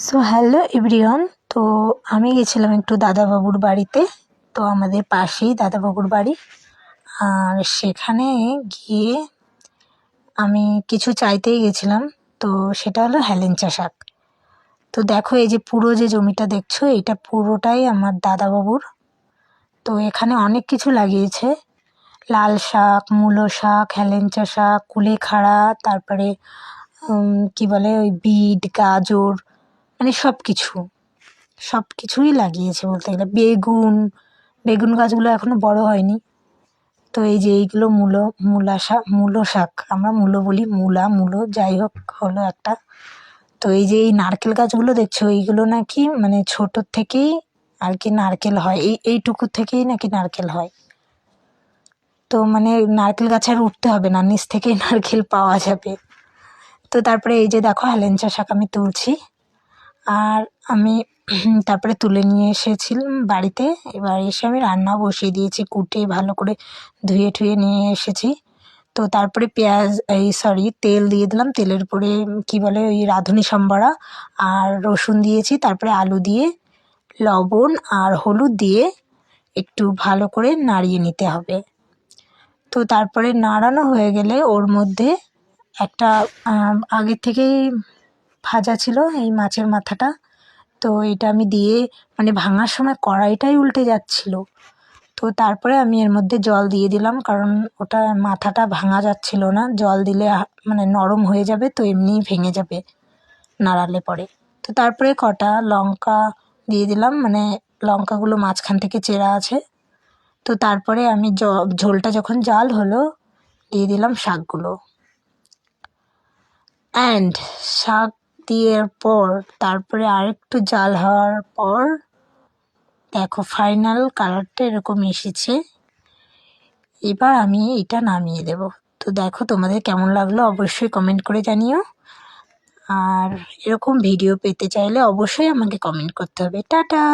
So hello everyone. তো আমি গেছিলাম একটু দাদাবাবুর বাড়িতে। তো আমাদের পাশেই দাদাবাবুর বাড়ি। আর সেখানে গিয়ে আমি কিছু চাইতেই গেছিলাম। তো সেটা হলো হেলেঞ্চা শাক। তো দেখো, এই যে পুরো যে জমিটা দেখছো, এটা পুরোটাই আমার দাদাবাবুর। তো এখানে অনেক কিছু লাগিয়েছে, লাল শাক, মূলো শাক, হেলেঞ্চা শাক, কুলেখাড়া, তারপরে কি বলে ওই বিট, গাজর, মানে সব কিছু সব কিছুই লাগিয়েছে বলতে গেলে। বেগুন গাছগুলো এখনো বড় হয়নি। তো এই যে এইগুলো মূলো শাক, আমরা মূলো বলি, মূলো যাই হোক, হলো একটা। তো এই যে এই নারকেল গাছগুলো দেখছো, এইগুলো নাকি মানে ছোটোর থেকেই আর কি নারকেল হয়, এইটুকু থেকেই নাকি নারকেল হয়। তো মানে নারকেল গাছে আর উঠতে হবে না, নিচ থেকেই নারকেল পাওয়া যাবে। তো তারপরে এই যে দেখো, হেলেঞ্চা শাক আমি তুলছি। আর আমি তারপরে তুলে নিয়ে এসেছিলাম বাড়িতে। এবার এসে আমি রান্না বসিয়ে দিয়েছি, কুটে ভালো করে ধুয়ে ঠুয়ে নিয়ে এসেছি। তো তারপরে তেল দিয়ে দিলাম। তেলের উপরে কি বলে ওই রাঁধুনি সম্বরা আর রসুন দিয়েছি। তারপরে আলু দিয়ে লবণ আর হলুদ দিয়ে একটু ভালো করে নাড়িয়ে নিতে হবে। তো তারপরে নাড়ানো হয়ে গেলে ওর মধ্যে একটা আগে থেকেই ভাজা ছিল এই মাছের মাথাটা। তো এটা আমি দিয়ে, মানে ভাঙার সময় কড়াইটাই উল্টে যাচ্ছিল। তো তারপরে আমি এর মধ্যে জল দিয়ে দিলাম, কারণ ওটা মাথাটা ভাঙা যাচ্ছিল না। জল দিলে মানে নরম হয়ে যাবে, তো এমনিই ভেঙে যাবে নাড়ালে পরে। তো তারপরে কটা লঙ্কা দিয়ে দিলাম, মানে লঙ্কাগুলো মাঝখান থেকে চেরা আছে। তো তারপরে আমি ঝোলটা যখন জাল হলো, দিয়ে দিলাম শাকগুলো। অ্যান্ড শাক দেওয়ার পর তারপরে আরেকটু জাল হওয়ার পর দেখো ফাইনাল কালারটা এরকম এসেছে। এবার আমি এটা নামিয়ে দেব। তো দেখো, তোমাদের কেমন লাগলো অবশ্যই কমেন্ট করে জানিও। আর এরকম ভিডিও পেতে চাইলে অবশ্যই আমাকে কমেন্ট করতে হবে। টাটা।